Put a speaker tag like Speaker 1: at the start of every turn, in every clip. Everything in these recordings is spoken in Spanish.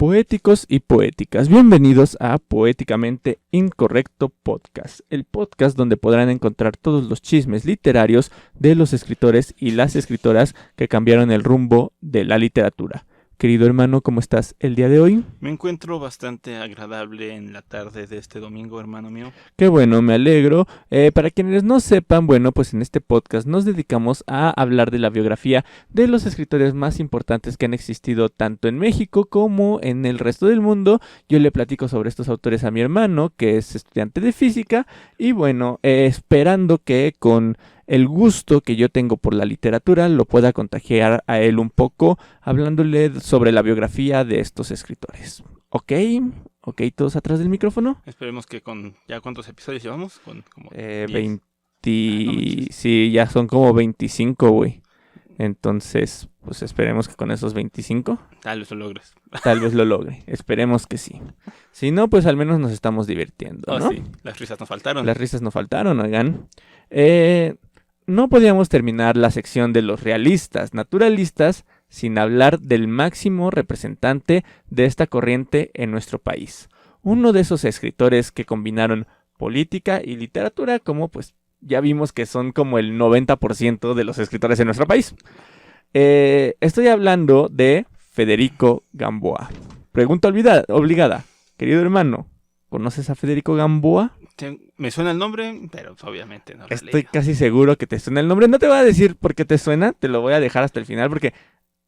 Speaker 1: Poéticos y poéticas, bienvenidos a Poéticamente Incorrecto Podcast, el podcast donde podrán encontrar todos los chismes literarios de los escritores y las escritoras que cambiaron el rumbo de la literatura. Querido hermano, ¿cómo estás el día de hoy?
Speaker 2: Me encuentro bastante agradable en la tarde de este domingo, hermano mío.
Speaker 1: Qué bueno, me alegro. Para quienes no sepan, bueno, pues en este podcast nos dedicamos a hablar de la biografía de los escritores más importantes que han existido tanto en México como en el resto del mundo. Yo le platico sobre estos autores a mi hermano, que es estudiante de física, y bueno, esperando que con el gusto que yo tengo por la literatura lo pueda contagiar a él un poco, hablándole sobre la biografía de estos escritores. ¿Ok? ¿Ok? ¿Todos atrás del micrófono?
Speaker 2: Esperemos que con... ¿Ya cuántos episodios llevamos? Con como
Speaker 1: 20...
Speaker 2: no
Speaker 1: sí, ya son como 25, güey. Entonces, pues esperemos que con esos 25...
Speaker 2: Tal vez lo logres.
Speaker 1: Tal vez lo logre. Esperemos que sí. Si no, pues al menos nos estamos divirtiendo, ¿no?
Speaker 2: Sí, las risas nos faltaron.
Speaker 1: Las risas no faltaron, oigan. No podíamos terminar la sección de los realistas, naturalistas, sin hablar del máximo representante de esta corriente en nuestro país. Uno de esos escritores que combinaron política y literatura, como pues ya vimos que son como el 90% de los escritores en nuestro país. Estoy hablando de Federico Gamboa. Pregunta obligada. Querido hermano, ¿conoces a Federico Gamboa?
Speaker 2: Me suena el nombre, pero obviamente no lo he
Speaker 1: Estoy
Speaker 2: leído.
Speaker 1: casi seguro que te suena el nombre. No te voy a decir por qué te suena, te lo voy a dejar hasta el final porque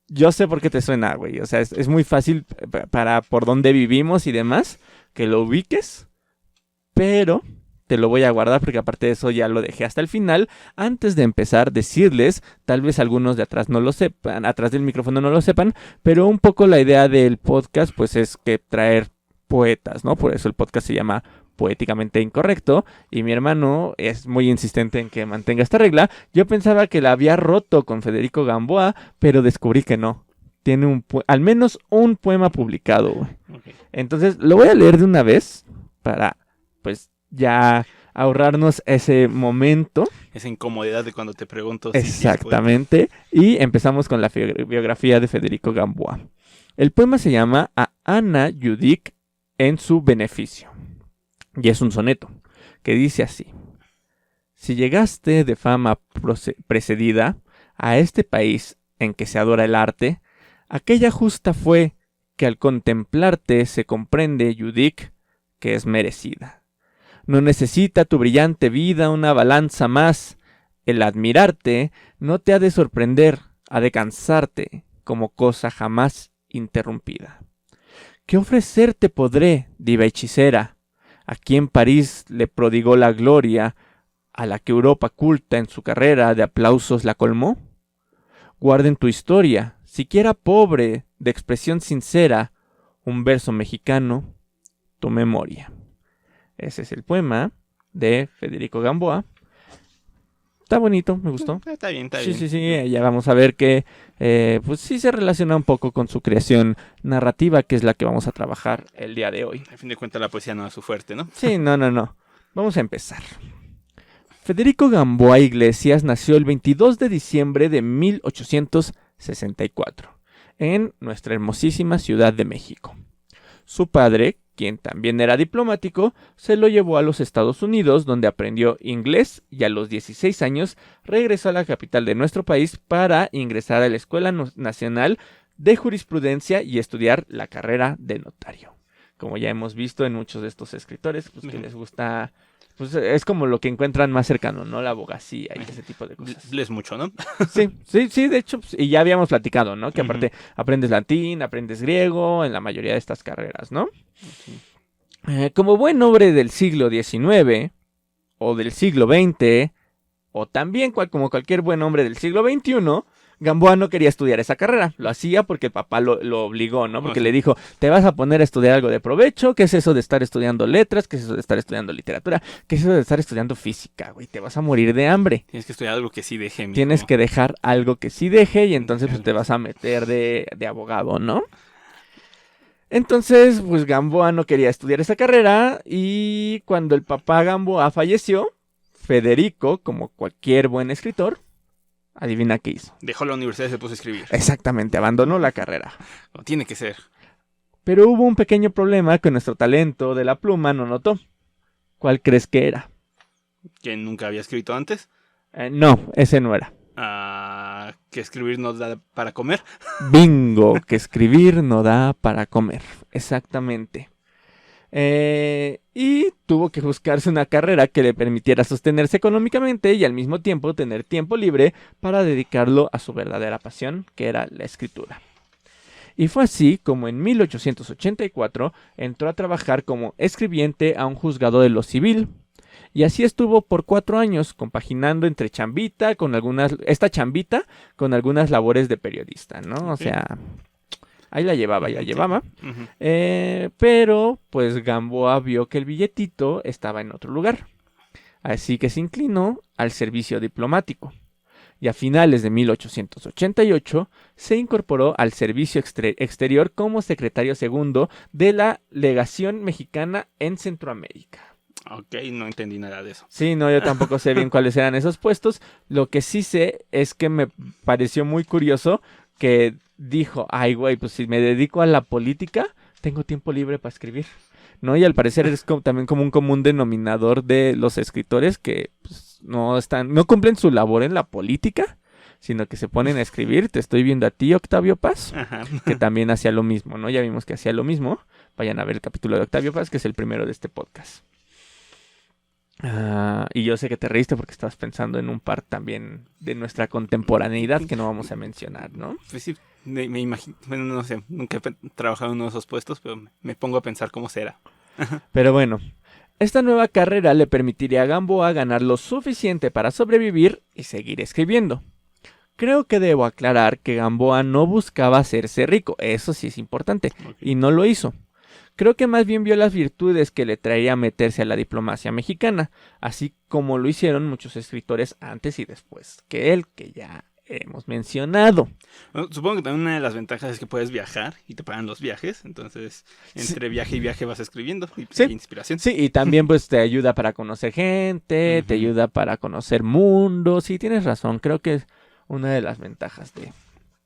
Speaker 1: yo sé por qué te suena, güey. O sea, es muy fácil para por dónde vivimos y demás que lo ubiques, pero te lo voy a guardar porque aparte de eso ya lo dejé hasta el final. Antes de empezar, decirles, tal vez algunos de atrás no lo sepan, atrás del micrófono no lo sepan, pero un poco la idea del podcast pues es que traer poetas, ¿no? Por eso el podcast se llama Poéticamente Incorrecto, y mi hermano es muy insistente en que mantenga esta regla. Yo pensaba que la había roto con Federico Gamboa, pero descubrí que no. Tiene al menos un poema publicado, güey.
Speaker 2: Okay.
Speaker 1: Entonces lo voy a leer de una vez para, pues, ya ahorrarnos ese momento.
Speaker 2: Esa incomodidad de cuando te pregunto.
Speaker 1: Exactamente. Y empezamos con la biografía de Federico Gamboa. El poema se llama A Ana Judic en su beneficio. Y es un soneto que dice así: si llegaste de fama precedida a este país en que se adora el arte, aquella justa fue que al contemplarte se comprende, Judic, que es merecida. No necesita tu brillante vida una balanza más. El admirarte no te ha de sorprender, ha de cansarte como cosa jamás interrumpida. ¿Qué ofrecerte podré, diva hechicera? A quien París le prodigó la gloria, a la que Europa culta en su carrera de aplausos la colmó. Guarda en tu historia, siquiera pobre, de expresión sincera, un verso mexicano, tu memoria. Ese es el poema de Federico Gamboa. Está bonito, me gustó.
Speaker 2: Está bien.
Speaker 1: Sí, ya vamos a ver que pues sí se relaciona un poco con su creación narrativa, que es la que vamos a trabajar el día de hoy.
Speaker 2: A fin de cuentas la poesía no es su fuerte, ¿no?
Speaker 1: Sí, no. Vamos a empezar. Federico Gamboa Iglesias nació el 22 de diciembre de 1864 en nuestra hermosísima Ciudad de México. Su padre, quien también era diplomático, se lo llevó a los Estados Unidos, donde aprendió inglés y a los 16 años regresó a la capital de nuestro país para ingresar a la Escuela Nacional de Jurisprudencia y estudiar la carrera de notario. Como ya hemos visto en muchos de estos escritores, pues que les gusta, pues es como lo que encuentran más cercano, ¿no? La abogacía y ese tipo de cosas.
Speaker 2: Lees mucho, ¿no?
Speaker 1: Sí, de hecho, y ya habíamos platicado, ¿no? Que aparte aprendes latín, aprendes griego en la mayoría de estas carreras, ¿no? Como buen hombre del siglo XIX o del siglo XX, o también como cualquier buen hombre del siglo XXI, Gamboa no quería estudiar esa carrera. Lo hacía porque el papá lo obligó, ¿no? Porque le dijo, te vas a poner a estudiar algo de provecho. ¿Qué es eso de estar estudiando letras? ¿Qué es eso de estar estudiando literatura? ¿Qué es eso de estar estudiando física, güey? Te vas a morir de hambre.
Speaker 2: Tienes que estudiar algo que sí deje.
Speaker 1: Tienes que dejar algo que sí deje y entonces pues te vas a meter de abogado, ¿no? Entonces, pues Gamboa no quería estudiar esa carrera y cuando el papá Gamboa falleció, Federico, como cualquier buen escritor, adivina qué hizo.
Speaker 2: Dejó la universidad y se puso a escribir.
Speaker 1: Exactamente, abandonó la carrera.
Speaker 2: No, tiene que ser.
Speaker 1: Pero hubo un pequeño problema que nuestro talento de la pluma no notó. ¿Cuál crees que era?
Speaker 2: ¿Que nunca había escrito antes?
Speaker 1: No, ese no era.
Speaker 2: ¿Que escribir nos da para comer?
Speaker 1: Bingo, que escribir no da para comer. Exactamente. Y tuvo que buscarse una carrera que le permitiera sostenerse económicamente y al mismo tiempo tener tiempo libre para dedicarlo a su verdadera pasión, que era la escritura. Y fue así como en 1884 entró a trabajar como escribiente a un juzgado de lo civil. Y así estuvo por 4 años, compaginando entre esta chambita con algunas labores de periodista, ¿no?
Speaker 2: Okay.
Speaker 1: O sea, ahí la llevaba.
Speaker 2: Uh-huh.
Speaker 1: Pero, pues Gamboa vio que el billetito estaba en otro lugar. Así que se inclinó al servicio diplomático. Y a finales de 1888 se incorporó al servicio exterior como secretario segundo de la legación mexicana en Centroamérica.
Speaker 2: Ok, no entendí nada de eso.
Speaker 1: Sí, no, yo tampoco sé bien cuáles eran esos puestos. Lo que sí sé es que me pareció muy curioso que dijo, ay, güey, pues si me dedico a la política, tengo tiempo libre para escribir, ¿no? Y al parecer es también como un común denominador de los escritores que pues, no cumplen su labor en la política, sino que se ponen a escribir. Te estoy viendo a ti, Octavio Paz,
Speaker 2: Ajá.
Speaker 1: que también hacía lo mismo, ¿no? Ya vimos que hacía lo mismo. Vayan a ver el capítulo de Octavio Paz, que es el primero de este podcast. Y yo sé que te reíste porque estabas pensando en un par también de nuestra contemporaneidad que no vamos a mencionar, ¿no?
Speaker 2: Pues sí, me imagino, bueno, no sé, nunca he trabajado en uno de esos puestos, pero me pongo a pensar cómo será.
Speaker 1: Pero bueno, esta nueva carrera le permitiría a Gamboa ganar lo suficiente para sobrevivir y seguir escribiendo. Creo que debo aclarar que Gamboa no buscaba hacerse rico, eso sí es importante,
Speaker 2: Okay.
Speaker 1: y no lo hizo. Creo que más bien vio las virtudes que le traería meterse a la diplomacia mexicana, así como lo hicieron muchos escritores antes y después que él, que ya hemos mencionado.
Speaker 2: Bueno, supongo que también una de las ventajas es que puedes viajar y te pagan los viajes, entonces entre viaje y viaje vas escribiendo y
Speaker 1: Sí.
Speaker 2: hay inspiración.
Speaker 1: Sí, y también pues te ayuda para conocer gente, te ayuda para conocer mundos, sí, tienes razón, creo que es una de las ventajas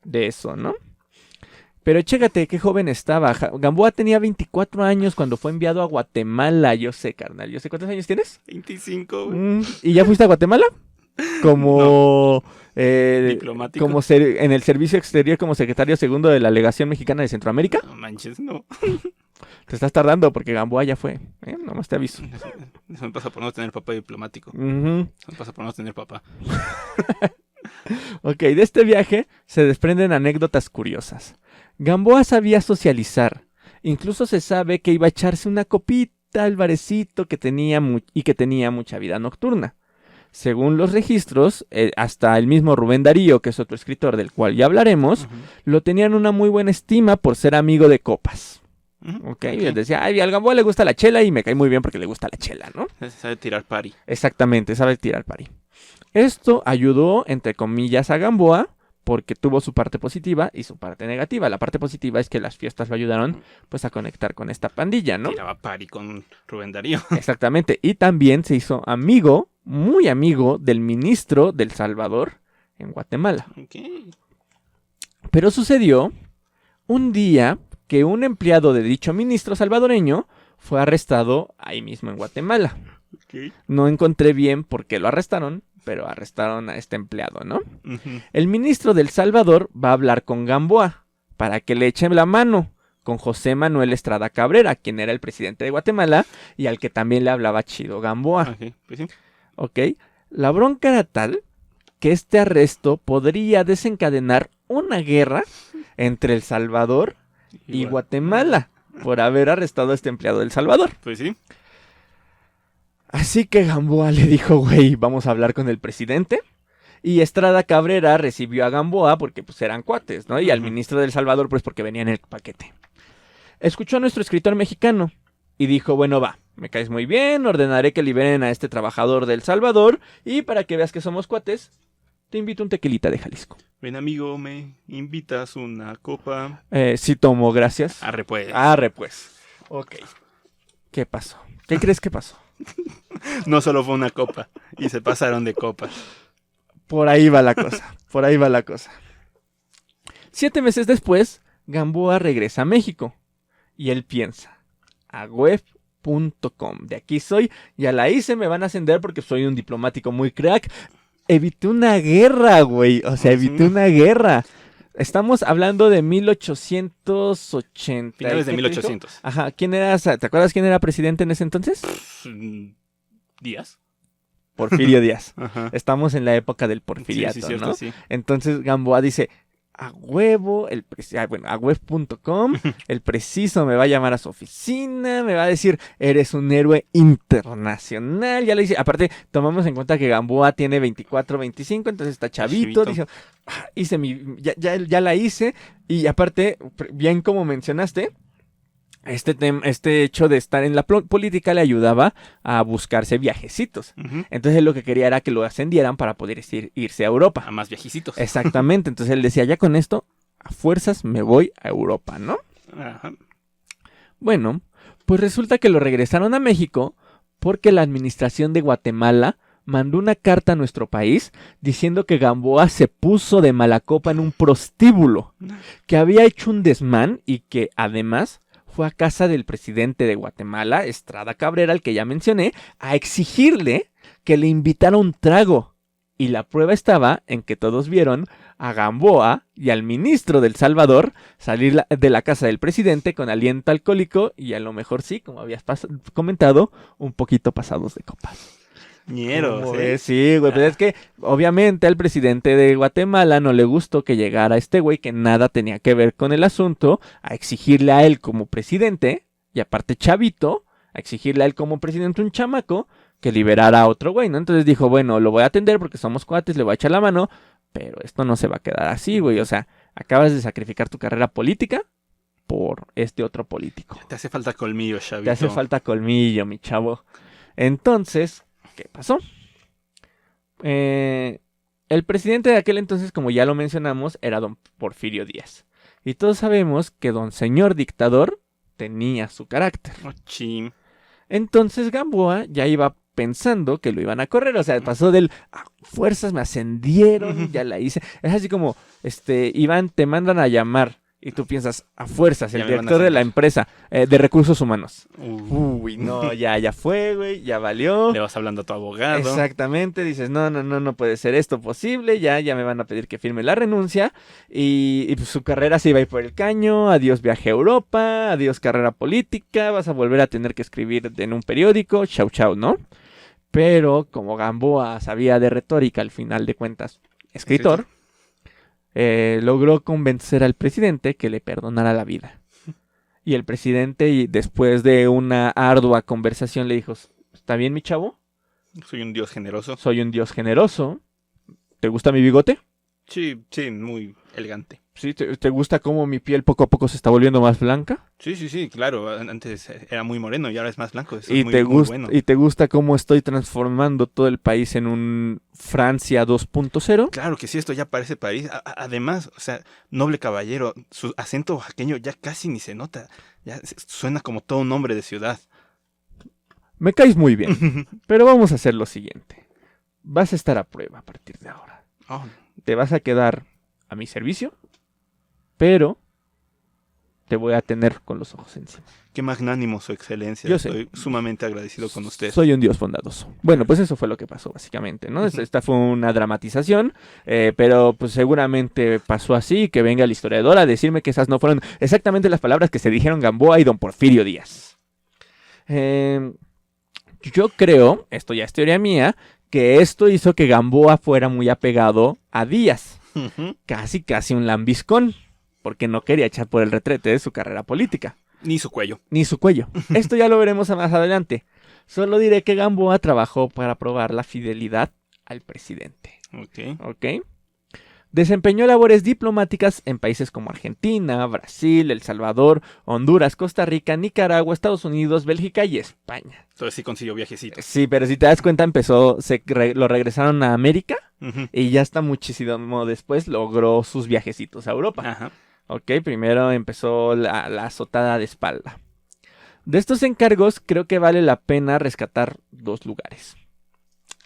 Speaker 1: de eso, ¿no? Pero chécate qué joven estaba. Gamboa tenía 24 años cuando fue enviado a Guatemala. Yo sé, carnal. Yo sé, ¿cuántos años tienes?
Speaker 2: 25, güey.
Speaker 1: ¿Y ya fuiste a Guatemala? Como...
Speaker 2: Diplomático.
Speaker 1: Como en el servicio exterior como secretario segundo de la Legación Mexicana de Centroamérica.
Speaker 2: No manches, no.
Speaker 1: Te estás tardando porque Gamboa ya fue. Nomás te aviso.
Speaker 2: Eso me pasa por no tener papá diplomático.
Speaker 1: Ujú.
Speaker 2: Eso me pasa por no tener papá.
Speaker 1: Ok, de este viaje se desprenden anécdotas curiosas. Gamboa sabía socializar. Incluso se sabe que iba a echarse una copita al barecito que tenía mucha vida nocturna. Según los registros, hasta el mismo Rubén Darío, que es otro escritor del cual ya hablaremos, lo tenían una muy buena estima por ser amigo de copas. Ok, y él decía, ay, al Gamboa le gusta la chela y me cae muy bien porque le gusta la chela, ¿no?
Speaker 2: Sabe tirar pari.
Speaker 1: Exactamente, sabe tirar pari. Esto ayudó, entre comillas, a Gamboa porque tuvo su parte positiva y su parte negativa. La parte positiva es que las fiestas lo ayudaron pues a conectar con esta pandilla, ¿no?
Speaker 2: Tiraba pari con Rubén Darío.
Speaker 1: Exactamente. Y también se hizo amigo, muy amigo, del ministro del Salvador en Guatemala.
Speaker 2: Okay.
Speaker 1: Pero sucedió un día que un empleado de dicho ministro salvadoreño fue arrestado ahí mismo en Guatemala.
Speaker 2: Okay.
Speaker 1: No encontré bien por qué lo arrestaron, pero arrestaron a este empleado, ¿no? El ministro del Salvador va a hablar con Gamboa para que le echen la mano con José Manuel Estrada Cabrera, quien era el presidente de Guatemala y al que también le hablaba chido Gamboa.
Speaker 2: Okay. Pues sí.
Speaker 1: ¿Ok? La bronca era tal que este arresto podría desencadenar una guerra entre El Salvador y Guatemala por haber arrestado a este empleado del Salvador.
Speaker 2: Pues sí.
Speaker 1: Así que Gamboa le dijo, güey, vamos a hablar con el presidente. Y Estrada Cabrera recibió a Gamboa porque pues eran cuates, ¿no? Y al ministro del Salvador pues porque venía en el paquete. Escuchó a nuestro escritor mexicano y dijo, bueno, va, me caes muy bien, ordenaré que liberen a este trabajador del Salvador y para que veas que somos cuates, te invito un tequilita de Jalisco.
Speaker 2: Ven, amigo, me invitas una copa.
Speaker 1: Sí tomo, gracias.
Speaker 2: Arre pues.
Speaker 1: Arre pues. Ok. ¿Qué pasó? ¿Qué crees que pasó?
Speaker 2: No solo fue una copa. Y se pasaron de copas.
Speaker 1: Por ahí va la cosa. Por ahí va la cosa. 7 meses después, Gamboa regresa a México. Y él piensa, a web.com, de aquí soy, ya la hice, me van a ascender porque soy un diplomático muy crack. Evité una guerra, güey, o sea, evité una guerra. Estamos hablando de 1880.
Speaker 2: Finales de
Speaker 1: ¿qué te dijo?
Speaker 2: 1800.
Speaker 1: Ajá, ¿quién era? ¿Te acuerdas quién era presidente en ese entonces?
Speaker 2: ¿Díaz?
Speaker 1: Porfirio Díaz.
Speaker 2: Ajá.
Speaker 1: Estamos en la época del porfiriato,
Speaker 2: Sí, cierto,
Speaker 1: ¿no?
Speaker 2: sí.
Speaker 1: Entonces Gamboa dice, a huevo, a web.com, el preciso me va a llamar a su oficina, me va a decir, eres un héroe internacional, ya le dice, aparte tomamos en cuenta que Gamboa tiene 24, 25, entonces está chavito, dice, hice ya la hice, y aparte, bien como mencionaste, este hecho de estar en la política le ayudaba a buscarse viajecitos.
Speaker 2: Uh-huh.
Speaker 1: Entonces lo que quería era que lo ascendieran para poder irse a Europa.
Speaker 2: A más viajecitos.
Speaker 1: Exactamente. Entonces él decía, ya con esto, a fuerzas me voy a Europa, ¿no?
Speaker 2: Ajá.
Speaker 1: Bueno, pues resulta que lo regresaron a México porque la administración de Guatemala mandó una carta a nuestro país diciendo que Gamboa se puso de mala copa en un prostíbulo, que había hecho un desmán y que además fue a casa del presidente de Guatemala, Estrada Cabrera, al que ya mencioné, a exigirle que le invitara un trago. Y la prueba estaba en que todos vieron a Gamboa y al ministro del Salvador salir de la casa del presidente con aliento alcohólico y a lo mejor sí, como habías comentado, un poquito pasados de copas.
Speaker 2: Ñeros,
Speaker 1: Sí, güey, pero es que obviamente al presidente de Guatemala no le gustó que llegara este güey que nada tenía que ver con el asunto, a exigirle a él como presidente, y aparte chavito, a exigirle a él como presidente un chamaco, que liberara a otro güey, ¿no? Entonces dijo, bueno, lo voy a atender porque somos cuates, le voy a echar la mano, pero esto no se va a quedar así, güey, o sea, acabas de sacrificar tu carrera política por este otro político.
Speaker 2: Te hace falta colmillo, chavito.
Speaker 1: Te hace falta colmillo, mi chavo. Entonces, ¿qué pasó? El presidente de aquel entonces, como ya lo mencionamos, era don Porfirio Díaz. Y todos sabemos que don señor dictador tenía su carácter.
Speaker 2: Oh, chim.
Speaker 1: Entonces Gamboa ya iba pensando que lo iban a correr, o sea, pasó del fuerzas me ascendieron, ya la hice. Es así como, Iván, te mandan a llamar y tú piensas, a fuerzas, el director de la empresa de recursos humanos. Uy, no, ya fue, güey, ya valió.
Speaker 2: Le vas hablando a tu abogado.
Speaker 1: Exactamente, dices, no puede ser esto posible, ya me van a pedir que firme la renuncia y pues su carrera se iba a ir por el caño, adiós viaje a Europa, adiós carrera política, vas a volver a tener que escribir en un periódico, chau, ¿no? Pero como Gamboa sabía de retórica, al final de cuentas, escritor, logró convencer al presidente que le perdonara la vida. Y el presidente, después de una ardua conversación, le dijo, ¿está bien, mi chavo?
Speaker 2: Soy un dios generoso.
Speaker 1: Soy un dios generoso. ¿Te gusta mi bigote?
Speaker 2: Sí, muy elegante.
Speaker 1: ¿Sí? ¿Te gusta cómo mi piel poco a poco se está volviendo más blanca?
Speaker 2: Sí, claro. Antes era muy moreno y ahora es más blanco. Eso
Speaker 1: ¿Y,
Speaker 2: es muy bueno.
Speaker 1: ¿Y te gusta cómo estoy transformando todo el país en un Francia 2.0?
Speaker 2: Claro que sí, esto ya parece París. Además, o sea, noble caballero, su acento oaxaqueño ya casi ni se nota. Ya suena como todo un nombre de ciudad.
Speaker 1: Me caes muy bien, pero vamos a hacer lo siguiente. Vas a estar a prueba a partir de ahora.
Speaker 2: Oh.
Speaker 1: Te vas a quedar a mi servicio, pero te voy a tener con los ojos encima.
Speaker 2: Qué magnánimo, su excelencia.
Speaker 1: Yo
Speaker 2: Estoy sumamente agradecido con usted.
Speaker 1: Soy un dios bondadoso. Bueno, pues eso fue lo que pasó básicamente, ¿no? Esta fue una dramatización, pero pues seguramente pasó así, que venga el historiador a decirme que esas no fueron exactamente las palabras que se dijeron Gamboa y don Porfirio Díaz. Yo creo, esto ya es teoría mía, que esto hizo que Gamboa fuera muy apegado a Díaz. Casi un lambiscón, porque no quería echar por el retrete de su carrera política.
Speaker 2: Ni su cuello.
Speaker 1: Ni su cuello. Esto ya lo veremos más adelante. Solo diré que Gamboa trabajó para probar la fidelidad al presidente. ¿Ok? Desempeñó labores diplomáticas en países como Argentina, Brasil, El Salvador, Honduras, Costa Rica, Nicaragua, Estados Unidos, Bélgica y España.
Speaker 2: Entonces sí consiguió viajecitos.
Speaker 1: Sí, pero si te das cuenta lo regresaron a América y ya hasta muchísimo después logró sus viajecitos a Europa.
Speaker 2: Ajá.
Speaker 1: Ok, primero empezó la azotada de espalda. De estos encargos creo que vale la pena rescatar dos lugares.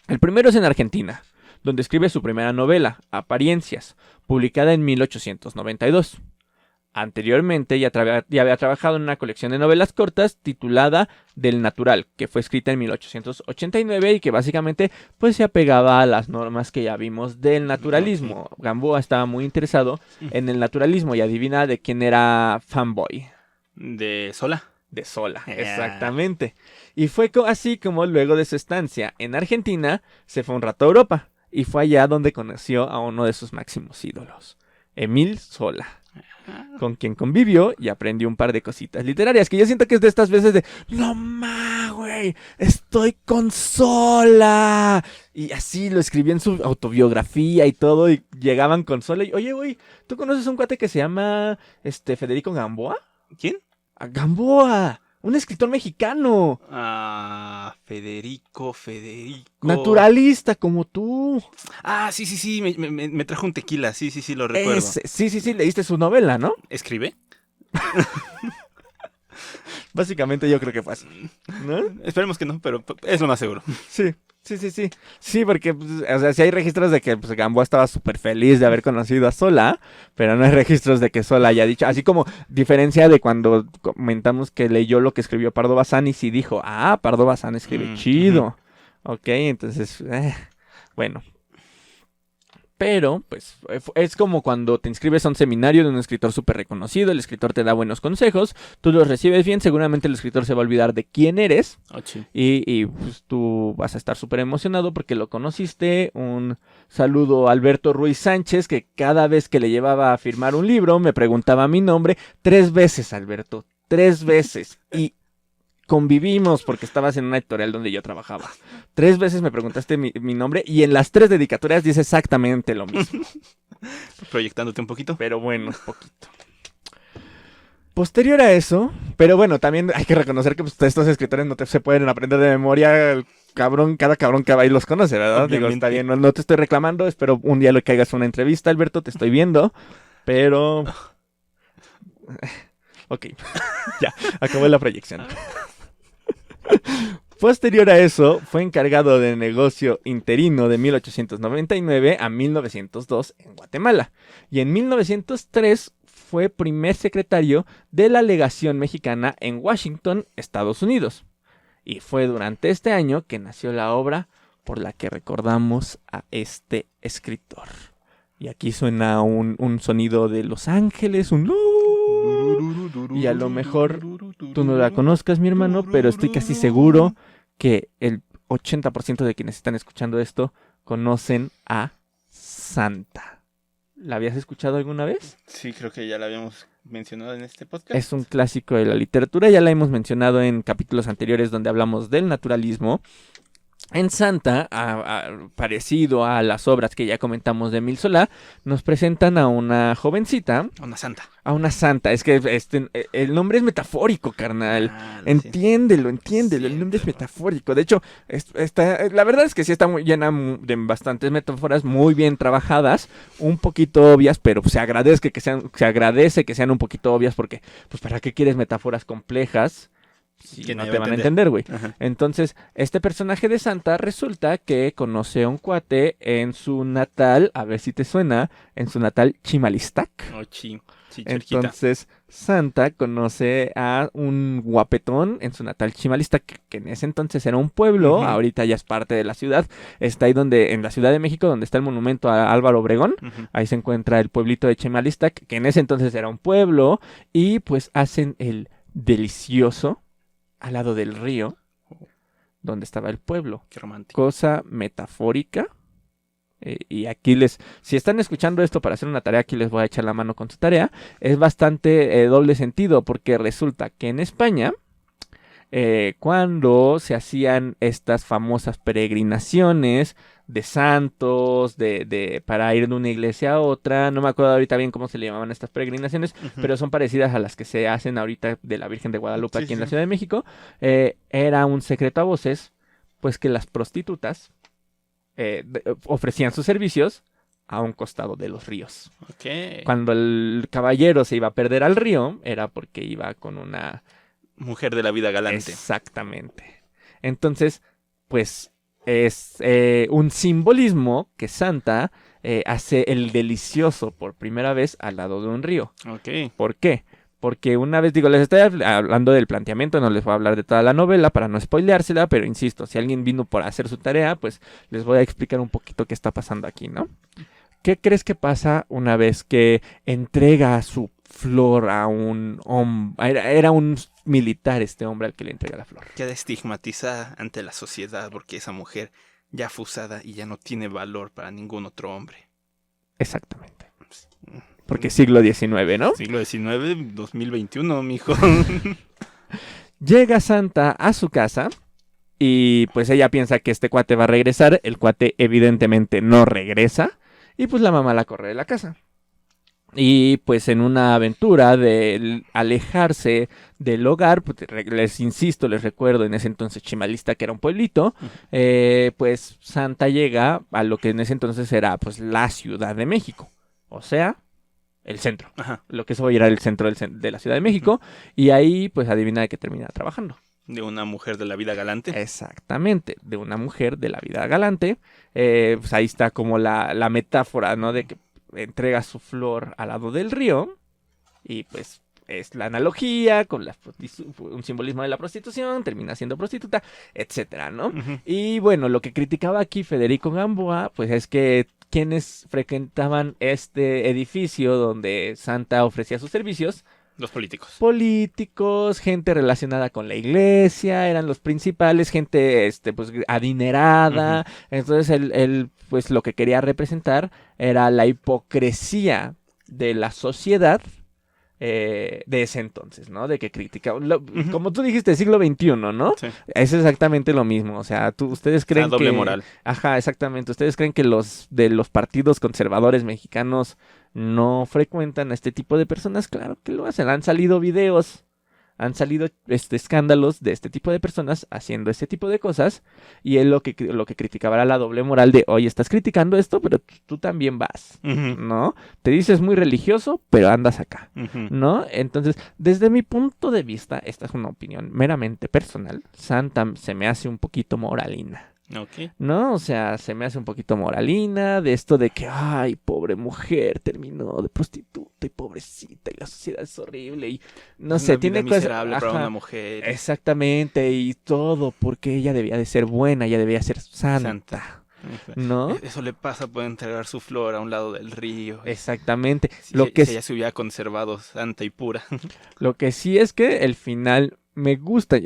Speaker 1: El primero es en Argentina, donde escribe su primera novela, Apariencias, publicada en 1892. Anteriormente ya había trabajado en una colección de novelas cortas titulada Del Natural, que fue escrita en 1889 y que básicamente pues se apegaba a las normas que ya vimos del naturalismo. Gamboa estaba muy interesado en el naturalismo y adivina de quién era fanboy.
Speaker 2: ¿De Sola?
Speaker 1: De Sola, exactamente. Y fue así como luego de su estancia en Argentina se fue un rato a Europa y fue allá donde conoció a uno de sus máximos ídolos, Emil Zola, con quien convivió y aprendió un par de cositas literarias, que yo siento que es de estas veces de, no ma, güey, estoy con Zola. Y así lo escribió en su autobiografía y todo, y llegaban con Zola y, oye, güey, ¿tú conoces a un cuate que se llama Federico Gamboa?
Speaker 2: ¿Quién?
Speaker 1: A Gamboa, un escritor mexicano.
Speaker 2: Federico.
Speaker 1: Naturalista como tú.
Speaker 2: Sí, me trajo un tequila, sí, lo recuerdo.
Speaker 1: Sí, leíste su novela, ¿no?
Speaker 2: ¿Escribe?
Speaker 1: Básicamente yo creo que fue así, ¿no?
Speaker 2: Esperemos que no, pero es lo más seguro.
Speaker 1: Sí. Sí, porque, pues, o sea, sí hay registros de que pues, Gamboa estaba súper feliz de haber conocido a Zola, pero no hay registros de que Zola haya dicho, así como diferencia de cuando comentamos que leyó lo que escribió Pardo Bazán y sí dijo, Pardo Bazán escribe chido. Ok, entonces, bueno. Pero, pues, es como cuando te inscribes a un seminario de un escritor súper reconocido, el escritor te da buenos consejos, tú los recibes bien, seguramente el escritor se va a olvidar de quién eres, y pues, tú vas a estar súper emocionado porque lo conociste. Un saludo a Alberto Ruiz Sánchez, que cada vez que le llevaba a firmar un libro me preguntaba mi nombre 3 veces, Alberto, 3 veces, y convivimos porque estabas en una editorial donde yo trabajaba. 3 veces me preguntaste mi nombre y en las 3 dedicatorias dice exactamente lo mismo.
Speaker 2: Proyectándote un poquito.
Speaker 1: Pero bueno, un poquito. Posterior a eso, pero bueno, también hay que reconocer que pues, estos escritores no se pueden aprender de memoria. Cada cabrón que va ahí los conoce, ¿verdad? Digo, está bien, no te estoy reclamando, espero un día que hagas una entrevista, Alberto, te estoy viendo, pero... Ok, ya, acabó la proyección. Posterior a eso, fue encargado de negocio interino de 1899 a 1902 en Guatemala. Y en 1903 fue primer secretario de la legación mexicana en Washington, Estados Unidos. Y fue durante este año que nació la obra por la que recordamos a este escritor. Y aquí suena un sonido de Los Ángeles, y a lo mejor tú no la conozcas, mi hermano, pero estoy casi seguro que el 80% de quienes están escuchando esto conocen a Santa. ¿La habías escuchado alguna vez?
Speaker 2: Sí, creo que ya la habíamos mencionado en este podcast.
Speaker 1: Es un clásico de la literatura, ya la hemos mencionado en capítulos anteriores donde hablamos del naturalismo. En Santa, parecido a las obras que ya comentamos de Emil Zola, nos presentan a una jovencita.
Speaker 2: A una
Speaker 1: santa. Es que el nombre es metafórico, carnal. Entiéndelo. El nombre es metafórico. De hecho, la verdad es que sí está muy llena de bastantes metáforas muy bien trabajadas, un poquito obvias, pero se agradece que sean un poquito obvias porque, pues, ¿para qué quieres metáforas complejas? Sí, que no te van a entender, güey. Entonces, este personaje de Santa resulta que conoce a un cuate en su natal, a ver si te suena, en su natal Chimalistac. Entonces, Santa conoce a un guapetón en su natal Chimalistac, que en ese entonces era un pueblo, ahorita ya es parte de la ciudad. Está ahí en la Ciudad de México, donde está el monumento a Álvaro Obregón. Ahí se encuentra el pueblito de Chimalistac, que en ese entonces era un pueblo, y pues hacen el delicioso al lado del río, donde estaba el pueblo.
Speaker 2: Qué romántico.
Speaker 1: Cosa metafórica. Y aquí si están escuchando esto para hacer una tarea, aquí les voy a echar la mano con su tarea. Es bastante doble sentido, porque resulta que en España, cuando se hacían estas famosas peregrinaciones de santos, para ir de una iglesia a otra, no me acuerdo ahorita bien cómo se le llamaban estas peregrinaciones, pero son parecidas a las que se hacen ahorita de la Virgen de Guadalupe aquí en la Ciudad de México. Era un secreto a voces, pues que las prostitutas ofrecían sus servicios a un costado de los ríos. Cuando el caballero se iba a perder al río, era porque iba con una
Speaker 2: mujer de la vida galante.
Speaker 1: Exactamente. Entonces, pues es un simbolismo que Santa hace el delicioso por primera vez al lado de un río.
Speaker 2: Ok.
Speaker 1: ¿Por qué? Porque una vez, digo, les estoy hablando del planteamiento, no les voy a hablar de toda la novela para no spoileársela, pero insisto, si alguien vino por hacer su tarea, pues les voy a explicar un poquito qué está pasando aquí, ¿no? ¿Qué crees que pasa una vez que entrega su flor a un hombre? Era un militar este hombre al que le entrega la flor.
Speaker 2: Queda estigmatizada ante la sociedad porque esa mujer ya fue usada y ya no tiene valor para ningún otro hombre.
Speaker 1: Exactamente. Porque siglo XIX, ¿no?
Speaker 2: Siglo XIX, 2021, mijo.
Speaker 1: Llega Santa a su casa y pues ella piensa que este cuate va a regresar. El cuate evidentemente no regresa y pues la mamá la corre de la casa. Y pues en una aventura de alejarse del hogar, pues, les insisto, les recuerdo, en ese entonces Chimalista, que era un pueblito, pues Santa llega a lo que en ese entonces era pues la Ciudad de México. O sea, el centro.
Speaker 2: Ajá.
Speaker 1: Lo que eso era el centro de la Ciudad de México. Y ahí pues adivina de qué termina trabajando.
Speaker 2: De una mujer de la vida galante.
Speaker 1: Exactamente, de una mujer de la vida galante. Pues ahí está como la metáfora, ¿no? De que entrega su flor al lado del río y pues es la analogía con un simbolismo de la prostitución, termina siendo prostituta, etcétera, ¿no?
Speaker 2: Ujú.
Speaker 1: Y bueno, lo que criticaba aquí Federico Gamboa, pues es que quienes frecuentaban este edificio donde Santa ofrecía sus servicios,
Speaker 2: Los políticos.
Speaker 1: políticos, gente relacionada con la iglesia, eran los principales, gente pues adinerada. Entonces él pues lo que quería representar era la hipocresía de la sociedad de ese entonces, ¿no? De que criticaban, como tú dijiste, siglo XXI, ¿no?
Speaker 2: Sí.
Speaker 1: Es exactamente lo mismo, o sea, ustedes creen
Speaker 2: doble
Speaker 1: que...
Speaker 2: moral.
Speaker 1: Ajá, exactamente, ustedes creen que los de los partidos conservadores mexicanos no frecuentan a este tipo de personas. Claro que lo hacen, han salido videos, han salido escándalos de este tipo de personas haciendo este tipo de cosas, y él lo que criticaba era la doble moral de, oye, estás criticando esto, pero tú también vas,
Speaker 2: Ujú.
Speaker 1: ¿no? Te dices muy religioso, pero andas acá,
Speaker 2: Ujú.
Speaker 1: ¿no? Entonces, desde mi punto de vista, esta es una opinión meramente personal, Santa se me hace un poquito moralina.
Speaker 2: Ok.
Speaker 1: ¿No? O sea, se me hace un poquito moralina de esto de que, ay, pobre mujer, terminó de prostituta y pobrecita y la sociedad es horrible y no sé,
Speaker 2: Una
Speaker 1: tiene
Speaker 2: vida
Speaker 1: cosas...
Speaker 2: miserable para
Speaker 1: Ajá,
Speaker 2: una mujer.
Speaker 1: exactamente, y todo porque ella debía de ser buena, ella debía ser santa, ¿no?
Speaker 2: Eso le pasa por entregar su flor a un lado del río.
Speaker 1: Exactamente.
Speaker 2: Si,
Speaker 1: Lo que
Speaker 2: si ella se hubiera conservado santa y pura.
Speaker 1: Lo que sí es que el final me gusta.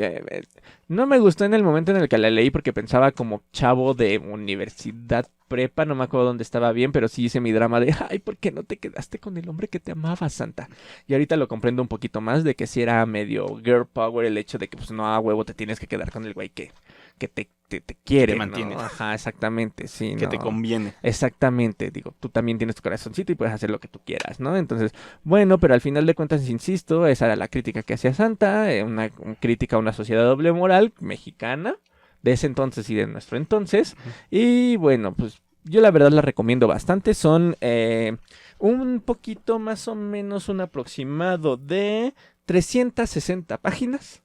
Speaker 1: No me gustó en el momento en el que la leí porque pensaba como chavo de universidad prepa, no me acuerdo dónde estaba bien, pero sí hice mi drama de, ay, ¿por qué no te quedaste con el hombre que te amaba, Santa? Y ahorita lo comprendo un poquito más de que sí era medio girl power el hecho de que pues no, a huevo te tienes que quedar con el güey que te quiere, ¿no?
Speaker 2: mantiene.
Speaker 1: Ajá, exactamente, sí,
Speaker 2: Que
Speaker 1: no.
Speaker 2: te conviene.
Speaker 1: Exactamente, digo, tú también tienes tu corazoncito y puedes hacer lo que tú quieras, ¿no? Entonces, bueno, pero al final de cuentas, insisto, esa era la crítica que hacía Santa, una crítica a una sociedad doble moral mexicana, de ese entonces y de nuestro entonces, y bueno, pues yo la verdad la recomiendo bastante, son un poquito más o menos un aproximado de 360 páginas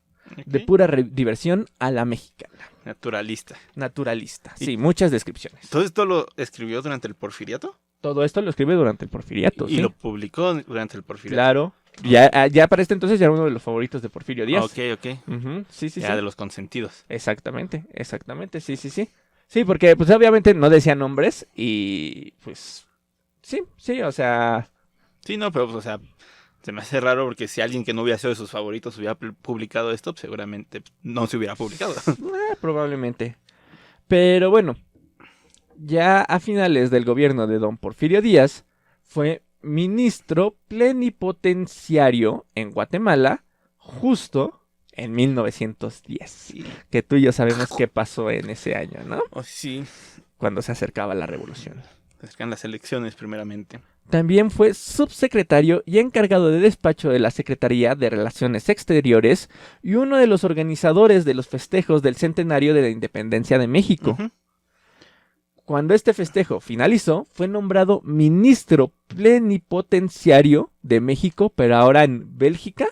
Speaker 1: de
Speaker 2: Ok.
Speaker 1: pura diversión a la mexicana,
Speaker 2: Naturalista.
Speaker 1: naturalista,
Speaker 2: Y-
Speaker 1: sí, muchas descripciones.
Speaker 2: ¿Todo esto lo escribió durante el Porfiriato?
Speaker 1: Todo esto lo escribe durante el Porfiriato,
Speaker 2: Y
Speaker 1: ¿sí?
Speaker 2: lo publicó durante el Porfiriato.
Speaker 1: Claro. Ya para este entonces ya era uno de los favoritos de Porfirio Díaz.
Speaker 2: Ok, ok.
Speaker 1: Ujú, sí, sí,
Speaker 2: Ya
Speaker 1: sí.
Speaker 2: de los consentidos.
Speaker 1: Exactamente, sí, sí, sí. Sí, porque pues obviamente no decía nombres y pues sí, o sea,
Speaker 2: Sí, no, pero, pues, o sea, se me hace raro porque si alguien que no hubiera sido de sus favoritos hubiera publicado esto, pues, seguramente no se hubiera publicado.
Speaker 1: probablemente. Pero bueno, ya a finales del gobierno de don Porfirio Díaz fue ministro plenipotenciario en Guatemala justo en 1910.
Speaker 2: Sí.
Speaker 1: Que tú y yo sabemos qué pasó en ese año, ¿no?
Speaker 2: Oh, sí.
Speaker 1: Cuando se acercaba la revolución.
Speaker 2: Se acercan las elecciones primeramente.
Speaker 1: También fue subsecretario y encargado de despacho de la Secretaría de Relaciones Exteriores y uno de los organizadores de los festejos del centenario de la independencia de México.
Speaker 2: Ujú.
Speaker 1: Cuando este festejo finalizó, fue nombrado ministro plenipotenciario de México, pero ahora en Bélgica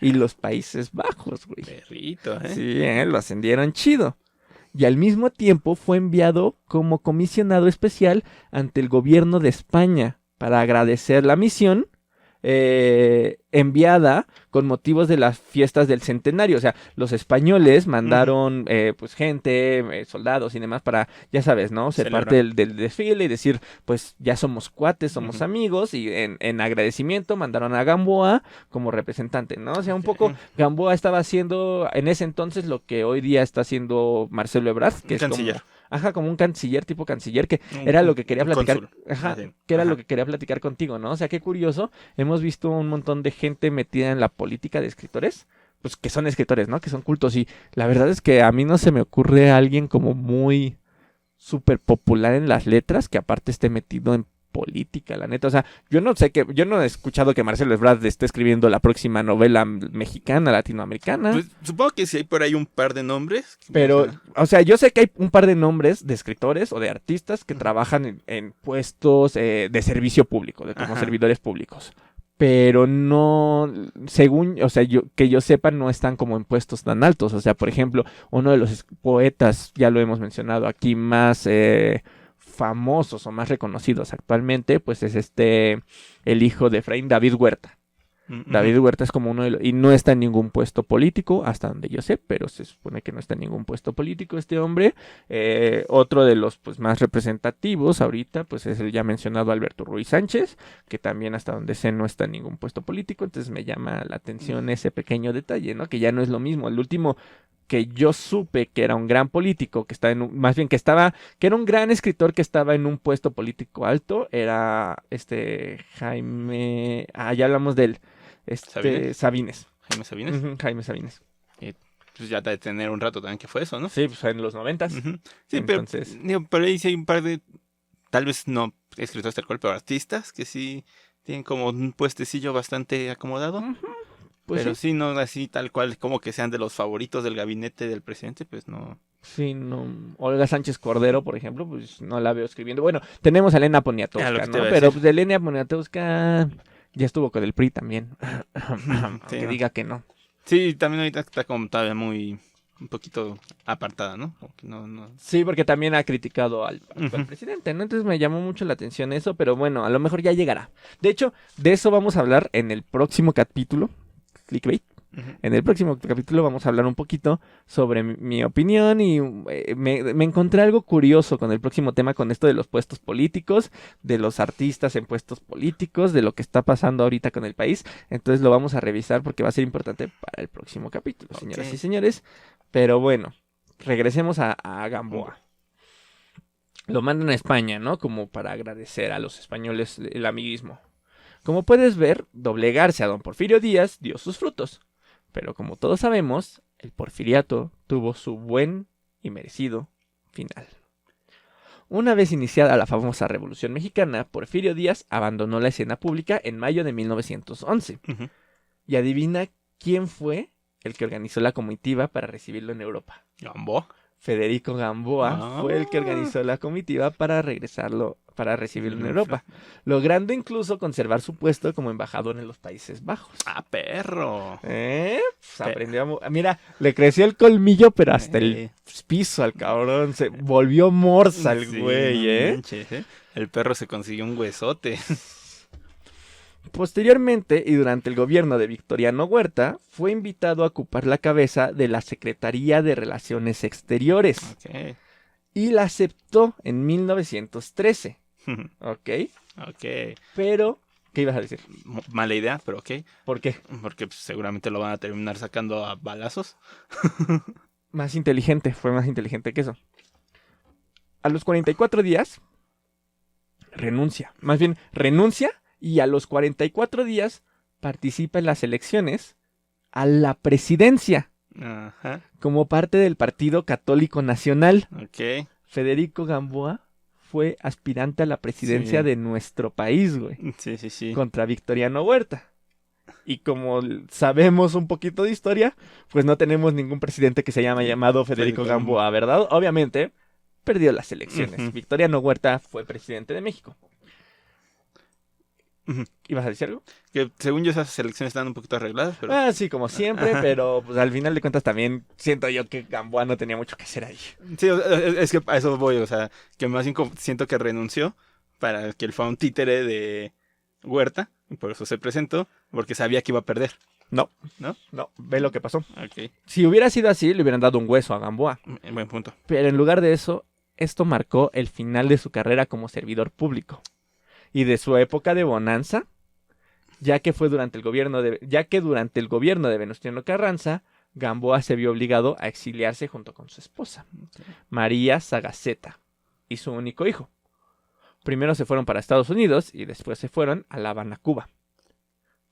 Speaker 1: y los Países Bajos, güey.
Speaker 2: Perrito, ¿eh?
Speaker 1: Sí, lo ascendieron chido. y al mismo tiempo fue enviado como comisionado especial ante el gobierno de España para agradecer la misión enviada con motivos de las fiestas del centenario. O sea, los españoles mandaron pues gente, soldados y demás para, ya sabes, ¿no? Ser
Speaker 2: Celebrar.
Speaker 1: parte del desfile y decir, pues ya somos cuates, somos amigos, y en agradecimiento mandaron a Gamboa como representante, ¿no? O sea, un poco Gamboa estaba haciendo en ese entonces lo que hoy día está haciendo Marcelo Ebrard, que
Speaker 2: Un
Speaker 1: es
Speaker 2: canciller.
Speaker 1: como... Ajá, como un canciller, tipo canciller, que era lo que quería
Speaker 2: Un
Speaker 1: platicar.
Speaker 2: cónsul.
Speaker 1: Ajá,
Speaker 2: Sí.
Speaker 1: que era
Speaker 2: Ajá.
Speaker 1: lo que quería platicar contigo, ¿no? O sea, qué curioso. Hemos visto un montón de gente metida en la política de escritores, pues que son escritores, ¿no? Que son cultos. Y la verdad es que a mí no se me ocurre alguien como muy súper popular en las letras que aparte esté metido en política, la neta. O sea, yo no he escuchado que Marcelo Ebrard esté escribiendo la próxima novela mexicana, latinoamericana.
Speaker 2: Pues supongo que sí hay por ahí un par de nombres.
Speaker 1: Pero,
Speaker 2: O sea,
Speaker 1: o sea, yo sé que hay un par de nombres de escritores o de artistas que trabajan en puestos de servicio público, de como
Speaker 2: Ajá.
Speaker 1: servidores públicos. Pero no, según, o sea, que yo sepa, no están como en puestos tan altos. O sea, por ejemplo, uno de los poetas, ya lo hemos mencionado aquí, más famosos o más reconocidos actualmente, pues es el hijo de Efraín, David Huerta. David Huerta es como uno de los... Y no está en ningún puesto político, hasta donde yo sé, pero se supone que no está en ningún puesto político este hombre. Otro de los pues más representativos ahorita, pues es el ya mencionado Alberto Ruiz Sánchez, que también hasta donde sé no está en ningún puesto político. Entonces me llama la atención ese pequeño detalle, ¿no? Que ya no es lo mismo. El último que yo supe que era un gran político, que estaba más bien que era un gran escritor que estaba en un puesto político alto, era Jaime, ya hablamos de él, Sabines.
Speaker 2: Jaime Sabines.
Speaker 1: Jaime Sabines.
Speaker 2: Pues ya de tener un rato también que fue eso, ¿no?
Speaker 1: Sí, pues en los 90s.
Speaker 2: Sí,
Speaker 1: Entonces...
Speaker 2: pero digo, por ahí sí hay un par de, tal vez no escritores tal cual, pero artistas que sí tienen como un puestecillo bastante acomodado.
Speaker 1: Pues
Speaker 2: pero
Speaker 1: sí.
Speaker 2: sí, no así tal cual como que sean de los favoritos del gabinete del presidente, pues no.
Speaker 1: Sí, no. Olga Sánchez Cordero, por ejemplo, pues no la veo escribiendo. Bueno, tenemos a Elena
Speaker 2: Era lo
Speaker 1: Poniatowska,
Speaker 2: que te
Speaker 1: ¿no?
Speaker 2: iba a
Speaker 1: Pero
Speaker 2: decir.
Speaker 1: pues Elena Poniatowska ya estuvo con el PRI también.
Speaker 2: Sí,
Speaker 1: Que
Speaker 2: ¿no?
Speaker 1: diga que no.
Speaker 2: Sí, también ahorita está como todavía muy, un poquito apartada, ¿no? Como que no.
Speaker 1: Sí, porque también ha criticado al actual presidente, ¿no? Entonces me llamó mucho la atención eso, pero bueno, a lo mejor ya llegará. De hecho, de eso vamos a hablar en el próximo capítulo. Clickbait. En el próximo capítulo vamos a hablar un poquito sobre mi opinión y me encontré algo curioso con el próximo tema, con esto de los puestos políticos, de los artistas en puestos políticos, de lo que está pasando ahorita con el país. Entonces lo vamos a revisar porque va a ser importante para el próximo capítulo, señoras y señores. Pero bueno, regresemos a Gamboa. Lo mandan a España, ¿no? Como para agradecer a los españoles el amiguismo. Como puedes ver, doblegarse a don Porfirio Díaz dio sus frutos. Pero como todos sabemos, el porfiriato tuvo su buen y merecido final. Una vez iniciada la famosa Revolución Mexicana, Porfirio Díaz abandonó la escena pública en mayo de 1911. Y adivina quién fue el que organizó la comitiva para recibirlo en Europa.
Speaker 2: ¿Gamboa?
Speaker 1: Federico Gamboa fue el que organizó la comitiva para recibirlo en Europa, logrando incluso conservar su puesto como embajador en los Países Bajos.
Speaker 2: ¡Ah, perro!
Speaker 1: Pues aprendió mira, le creció el colmillo, pero hasta el piso al cabrón. Se volvió morsa el güey,
Speaker 2: no manches, El perro se consiguió un huesote.
Speaker 1: Posteriormente, y durante el gobierno de Victoriano Huerta, fue invitado a ocupar la cabeza de la Secretaría de Relaciones Exteriores.
Speaker 2: Ok.
Speaker 1: Y la aceptó en 1913. ¿Ok?
Speaker 2: Ok.
Speaker 1: Pero, ¿qué ibas a decir?
Speaker 2: Mala idea, pero ok.
Speaker 1: ¿Por qué?
Speaker 2: Porque pues, seguramente lo van a terminar sacando a balazos.
Speaker 1: Más inteligente, fue más inteligente que eso. A los 44 días, renuncia. Más bien, renuncia y a los 44 días participa en las elecciones a la presidencia.
Speaker 2: Ajá.
Speaker 1: Como parte del Partido Católico Nacional.
Speaker 2: Ok.
Speaker 1: Federico Gamboa fue aspirante a la presidencia de nuestro país, güey.
Speaker 2: Sí.
Speaker 1: Contra Victoriano Huerta. Y como sabemos un poquito de historia, pues no tenemos ningún presidente que se haya llamado Federico Gamboa, ¿verdad? Obviamente, perdió las elecciones. Victoriano Huerta fue presidente de México.
Speaker 2: Ujú.
Speaker 1: ¿Ibas a decir algo?
Speaker 2: Que según yo esas selecciones están un poquito arregladas, pero...
Speaker 1: Ah, sí, como siempre,
Speaker 2: Ajá.
Speaker 1: pero pues al final de cuentas también siento yo que Gamboa no tenía mucho que hacer ahí.
Speaker 2: Sí, o sea, es que a eso voy, o sea, que más bien siento que renunció para que él fuera un títere de Huerta, y por eso se presentó, porque sabía que iba a perder,
Speaker 1: No,
Speaker 2: ¿no?
Speaker 1: no, ve lo que pasó.
Speaker 2: Ok,
Speaker 1: Si hubiera sido así, le hubieran dado un hueso a Gamboa.
Speaker 2: buen punto.
Speaker 1: Pero en lugar de eso, esto marcó el final de su carrera como servidor público y de su época de bonanza, ya que durante el gobierno de Venustiano Carranza, Gamboa se vio obligado a exiliarse junto con su esposa, María Sagaceta, y su único hijo. Primero se fueron para Estados Unidos y después se fueron a La Habana, Cuba.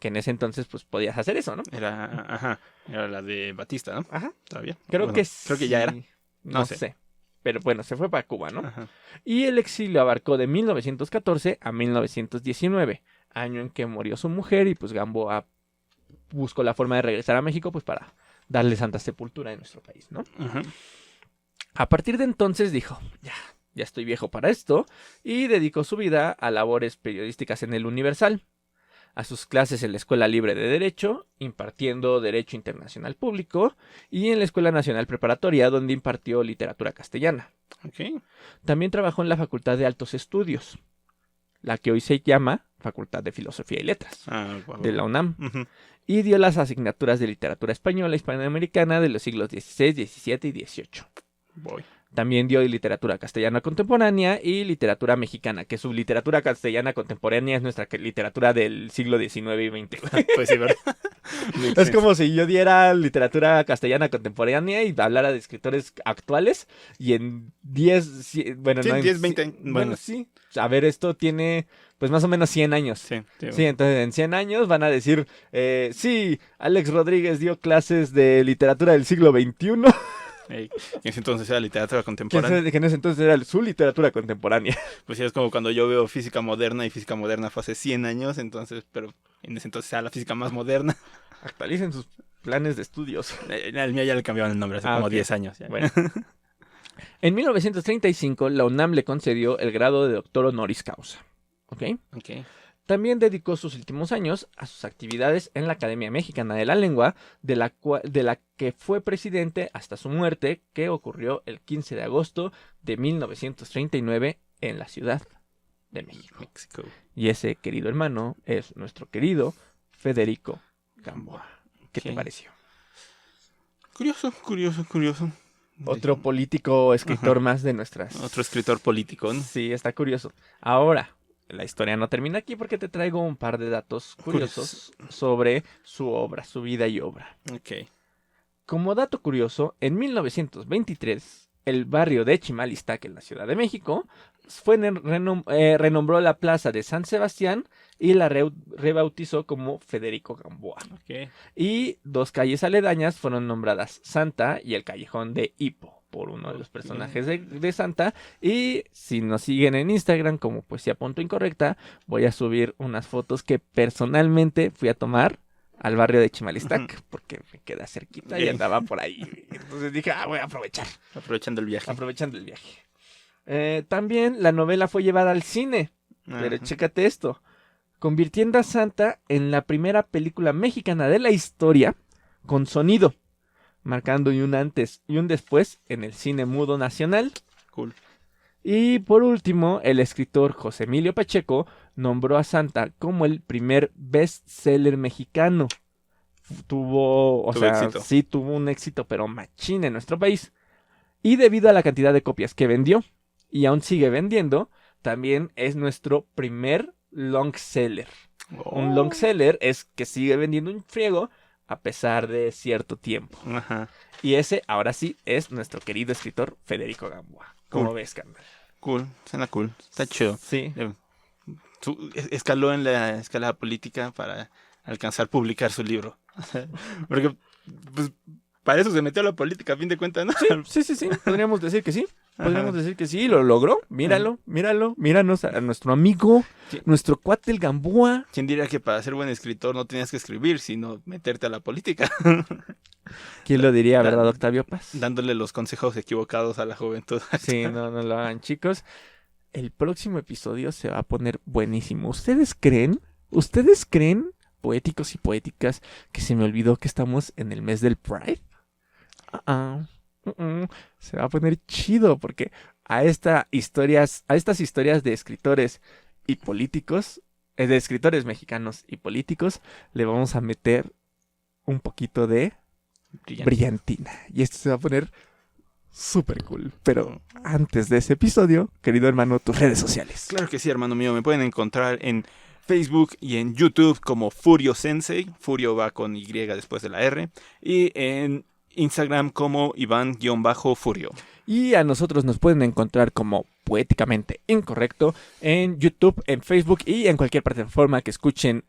Speaker 1: Que en ese entonces, pues, podías hacer eso, ¿no?
Speaker 2: Era la de Batista, ¿no?
Speaker 1: Ajá.
Speaker 2: Todavía.
Speaker 1: Creo
Speaker 2: Bueno,
Speaker 1: que
Speaker 2: creo que ya era.
Speaker 1: sí.
Speaker 2: No
Speaker 1: No
Speaker 2: sé.
Speaker 1: sé. Pero bueno, se fue para Cuba, ¿no?
Speaker 2: Ajá.
Speaker 1: Y el exilio abarcó de 1914 a 1919, año en que murió su mujer y pues Gamboa buscó la forma de regresar a México pues para darle santa sepultura en nuestro país, ¿no?
Speaker 2: Ajá.
Speaker 1: A partir de entonces dijo, ya estoy viejo para esto, y dedicó su vida a labores periodísticas en el Universal, a sus clases en la Escuela Libre de Derecho, impartiendo Derecho Internacional Público, y en la Escuela Nacional Preparatoria, donde impartió literatura castellana.
Speaker 2: Ok.
Speaker 1: También trabajó en la Facultad de Altos Estudios, la que hoy se llama Facultad de Filosofía y Letras,
Speaker 2: Guau,
Speaker 1: de la
Speaker 2: guau.
Speaker 1: UNAM,
Speaker 2: Ujú.
Speaker 1: y dio las asignaturas de literatura española e hispanoamericana de los siglos XVI, XVII y XVIII.
Speaker 2: Voy.
Speaker 1: También dio literatura castellana contemporánea y literatura mexicana, que su literatura castellana contemporánea es nuestra literatura del siglo XIX y XX.
Speaker 2: Pues sí, ¿verdad?
Speaker 1: Es como si yo diera literatura castellana contemporánea y hablara de escritores actuales y en 10, bueno,
Speaker 2: Sí,
Speaker 1: no en
Speaker 2: 10, 20 años.
Speaker 1: bueno,
Speaker 2: Bueno,
Speaker 1: sí. A ver, esto tiene pues más o menos 100 años.
Speaker 2: sí.
Speaker 1: Sí, entonces en 100 años van a decir, sí, Alex Rodríguez dio clases de literatura del siglo XXI,
Speaker 2: En ese entonces era literatura
Speaker 1: que
Speaker 2: contemporánea.
Speaker 1: en ese entonces era su literatura contemporánea.
Speaker 2: Pues sí, es como cuando yo veo física moderna y física moderna fue hace 100 años, entonces, pero en ese entonces era la física más moderna.
Speaker 1: Actualicen sus planes de estudios.
Speaker 2: El mío ya le cambiaron el nombre hace como
Speaker 1: Ok.
Speaker 2: 10 años. Ya.
Speaker 1: Bueno. En 1935, la UNAM le concedió el grado de doctor honoris causa. ¿Ok?
Speaker 2: Ok.
Speaker 1: También dedicó sus últimos años a sus actividades en la Academia Mexicana de la Lengua, de la que fue presidente hasta su muerte, que ocurrió el 15 de agosto de 1939 en la Ciudad de México.
Speaker 2: México.
Speaker 1: Y ese querido hermano es nuestro querido Federico Gamboa. ¿Qué te
Speaker 2: Ok.
Speaker 1: pareció?
Speaker 2: Curioso.
Speaker 1: Otro político escritor
Speaker 2: Ajá.
Speaker 1: más de nuestras...
Speaker 2: Otro escritor político, ¿no?
Speaker 1: Sí, está curioso. Ahora, la historia no termina aquí porque te traigo un par de datos curiosos sobre su obra, su vida y obra.
Speaker 2: Ok.
Speaker 1: Como dato curioso, en 1923, el barrio de Chimalistac en la Ciudad de México renombró la plaza de San Sebastián y la rebautizó como Federico Gamboa.
Speaker 2: Ok.
Speaker 1: Y dos calles aledañas fueron nombradas Santa y el Callejón de Hipo, por uno de los personajes de Santa. Y si nos siguen en Instagram como Poesía.incorrecta, voy a subir unas fotos que personalmente fui a tomar al barrio de Chimalistac, porque me queda cerquita y
Speaker 2: Ok.
Speaker 1: andaba por ahí. Entonces dije, voy a aprovechar,
Speaker 2: Aprovechando el viaje.
Speaker 1: aprovechando el viaje. También la novela fue llevada al cine, pero
Speaker 2: Ajá.
Speaker 1: chécate esto, convirtiendo a Santa en la primera película mexicana de la historia con sonido, marcando un antes y un después en el cine mudo nacional.
Speaker 2: Cool.
Speaker 1: Y por último, el escritor José Emilio Pacheco nombró a Santa como el primer bestseller mexicano. Tuvo
Speaker 2: éxito.
Speaker 1: sí tuvo un éxito, pero machín en nuestro país. Y debido a la cantidad de copias que vendió, y aún sigue vendiendo, también es nuestro primer long seller. Un long seller es que sigue vendiendo un friego a pesar de cierto tiempo.
Speaker 2: Ajá.
Speaker 1: Y ese, ahora sí, es nuestro querido escritor Federico Gamboa. ¿Cómo
Speaker 2: Cool.
Speaker 1: ves, Carnal?
Speaker 2: Cool. Suena cool. Está chido.
Speaker 1: Sí.
Speaker 2: Escaló en la escala política para alcanzar publicar su libro. Porque, pues, para eso se metió a la política, a fin de cuentas, ¿no?
Speaker 1: Sí. Podríamos decir que sí. Podríamos
Speaker 2: Ajá.
Speaker 1: decir que sí, lo logró. Míranos a nuestro amigo,
Speaker 2: Sí.
Speaker 1: nuestro cuate el Gamboa.
Speaker 2: ¿Quién diría que para ser buen escritor no tenías que escribir, sino meterte a la política?
Speaker 1: ¿Quién lo diría, verdad, Octavio Paz?
Speaker 2: Dándole los consejos equivocados a la juventud.
Speaker 1: Sí, no lo hagan, chicos. El próximo episodio se va a poner buenísimo. ¿Ustedes creen ¿Ustedes creen, poéticos y poéticas, que se me olvidó que estamos en el mes del Pride? Se va a poner chido porque a estas historias de escritores y políticos, de escritores mexicanos y políticos, le vamos a meter un poquito de brillantina. Y esto se va a poner súper cool. Pero antes de ese episodio, querido hermano, tus redes sociales.
Speaker 2: Claro que sí, hermano mío. Me pueden encontrar en Facebook y en YouTube como Furio Sensei. Furio va con Y después de la R. Y en Instagram como Iván-Furio.
Speaker 1: Y a nosotros nos pueden encontrar como Poéticamente Incorrecto en YouTube, en Facebook y en cualquier plataforma que escuchen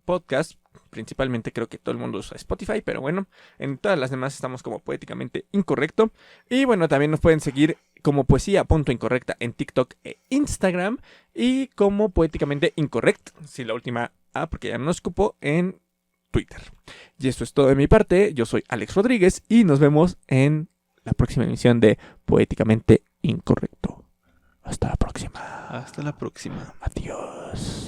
Speaker 1: podcast. Principalmente creo que todo el mundo usa Spotify, pero bueno, en todas las demás estamos como Poéticamente Incorrecto. Y bueno, también nos pueden seguir como Poesía.incorrecta en TikTok e Instagram. Y como Poéticamente Incorrect, si la última A, porque ya no nos cupo, en Twitter. Y esto es todo de mi parte. Yo soy Alex Rodríguez y nos vemos en la próxima emisión de Poéticamente Incorrecto. Hasta la próxima.
Speaker 2: Hasta la próxima.
Speaker 1: Adiós.